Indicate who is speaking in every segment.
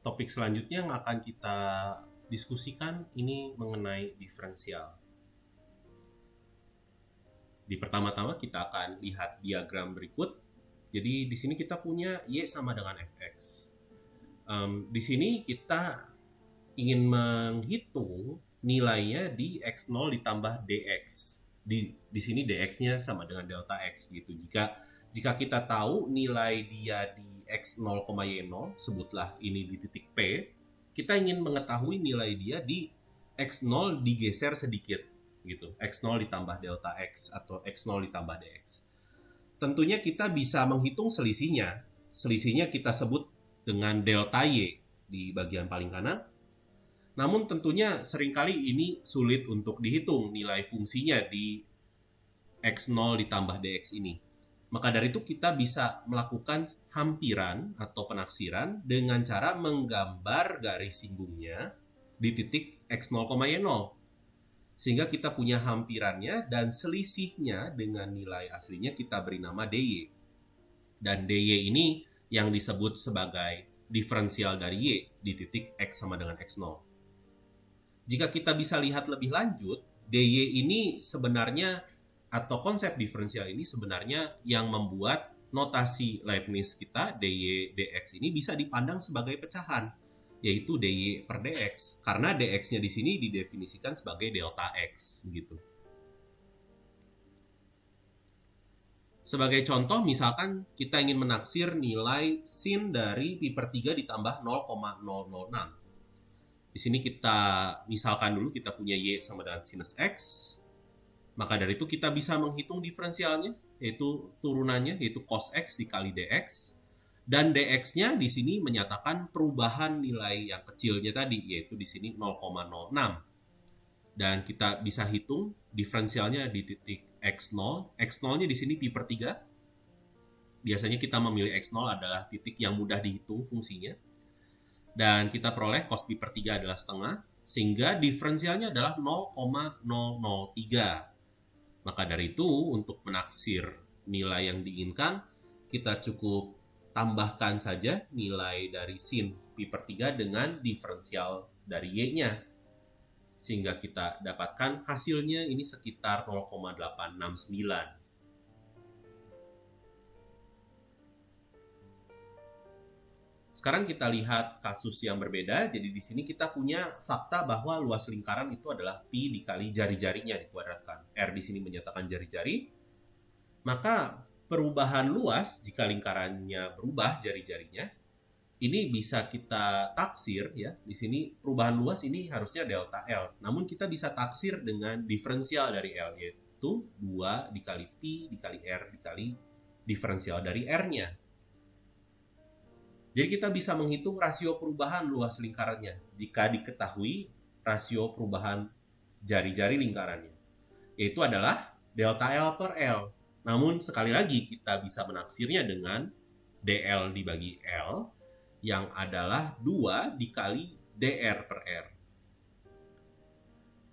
Speaker 1: topik selanjutnya yang akan kita diskusikan ini mengenai diferensial. Di pertama-tama kita akan lihat diagram berikut. Jadi di sini kita punya Y sama dengan Fx. Di sini kita ingin menghitung nilainya di X0 ditambah Dx. Di sini Dx-nya sama dengan delta X gitu. Jika kita tahu nilai dia di X0, Y0, sebutlah ini di titik P, kita ingin mengetahui nilai dia di X0 digeser sedikit gitu. X0 ditambah delta X atau X0 ditambah Dx. Tentunya kita bisa menghitung selisihnya. Selisihnya kita sebut dengan delta Y di bagian paling kanan. Namun tentunya seringkali ini sulit untuk dihitung nilai fungsinya di X0 ditambah Dx ini. Maka dari itu kita bisa melakukan hampiran atau penaksiran dengan cara menggambar garis singgungnya di titik X0, Y0. Sehingga kita punya hampirannya dan selisihnya dengan nilai aslinya kita beri nama dy. Dan dy ini yang disebut sebagai diferensial dari y di titik x sama dengan x0. Jika kita bisa lihat lebih lanjut, dy ini sebenarnya atau konsep diferensial ini sebenarnya yang membuat notasi Leibniz kita dy dx ini bisa dipandang sebagai pecahan, yaitu dy per dx, karena dx-nya di sini didefinisikan sebagai delta x gitu. Sebagai contoh, misalkan kita ingin menaksir nilai sin dari pi per 3 ditambah 0,006. Di sini kita misalkan dulu kita punya y sama dengan sinus x. Maka dari itu kita bisa menghitung diferensialnya, yaitu turunannya, yaitu cos x dikali dx. Dan dx-nya di sini menyatakan perubahan nilai yang kecilnya tadi, yaitu di sini 0,06. Dan kita bisa hitung diferensialnya di titik x0. X0-nya di sini pi per 3. Biasanya kita memilih x0 adalah titik yang mudah dihitung fungsinya. Dan kita peroleh cos pi per 3 adalah setengah, sehingga diferensialnya adalah 0,003. Maka dari itu, untuk menaksir nilai yang diinginkan, kita cukup tambahkan saja nilai dari sin pi per 3 dengan diferensial dari y-nya. Sehingga kita dapatkan hasilnya ini sekitar 0,869. Sekarang kita lihat kasus yang berbeda. Jadi di sini kita punya fakta bahwa luas lingkaran itu adalah pi dikali jari-jarinya dikuadratkan. R di sini menyatakan jari-jari. Maka perubahan luas jika lingkarannya berubah jari-jarinya, ini bisa kita taksir ya. Di sini perubahan luas ini harusnya delta L. Namun kita bisa taksir dengan diferensial dari L, yaitu 2 dikali pi dikali R dikali diferensial dari R-nya. Jadi kita bisa menghitung rasio perubahan luas lingkarannya jika diketahui rasio perubahan jari-jari lingkarannya, yaitu adalah delta L per L. Namun sekali lagi kita bisa menaksirnya dengan dl dibagi L yang adalah 2 dikali dr per R.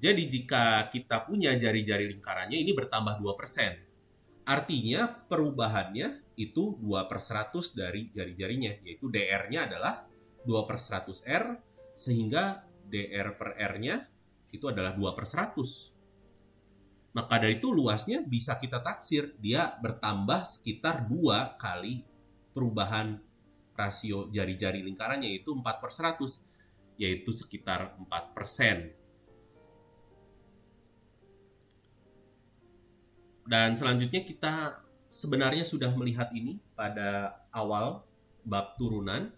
Speaker 1: Jadi jika kita punya jari-jari lingkarannya ini bertambah 2%. Artinya perubahannya itu 2 per 100 dari jari-jarinya, yaitu dr-nya adalah 2 per 100 R, sehingga dr per R-nya itu adalah 2 per 100. Maka dari itu luasnya bisa kita taksir, dia bertambah sekitar 2 kali perubahan rasio jari-jari lingkarannya, yaitu 4 per 100, yaitu sekitar 4%. Dan selanjutnya kita sebenarnya sudah melihat ini pada awal bab turunan.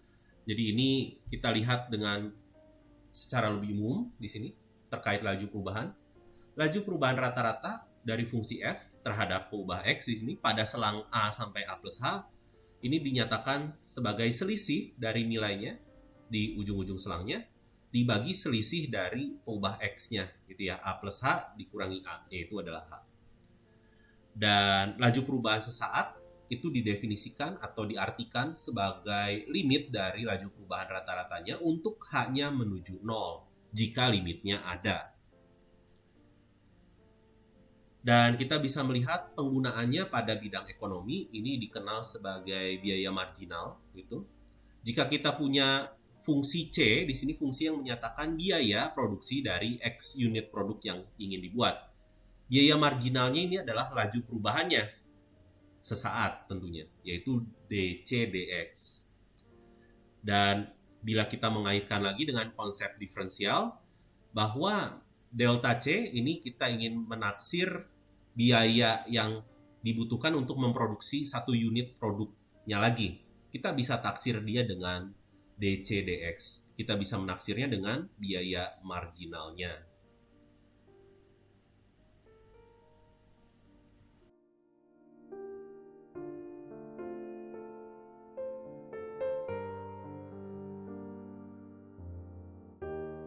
Speaker 1: Jadi ini kita lihat dengan secara lebih umum di sini terkait laju perubahan. Laju perubahan rata-rata dari fungsi f terhadap perubahan x di sini pada selang a sampai a plus h ini dinyatakan sebagai selisih dari nilainya di ujung-ujung selangnya dibagi selisih dari perubahan x-nya gitu ya, a plus h dikurangi a, yaitu adalah h. Dan laju perubahan sesaat itu didefinisikan atau diartikan sebagai limit dari laju perubahan rata-ratanya untuk h-nya menuju 0 jika limitnya ada. Dan kita bisa melihat penggunaannya pada bidang ekonomi ini dikenal sebagai biaya marginal gitu. Jika kita punya fungsi C di sini fungsi yang menyatakan biaya produksi dari X unit produk yang ingin dibuat. Biaya marginalnya ini adalah laju perubahannya sesaat tentunya, yaitu dCdx. Dan bila kita mengaitkan lagi dengan konsep diferensial, bahwa delta C ini kita ingin menaksir biaya yang dibutuhkan untuk memproduksi satu unit produknya lagi. Kita bisa taksir dia dengan dCdx. Kita bisa menaksirnya dengan biaya marginalnya.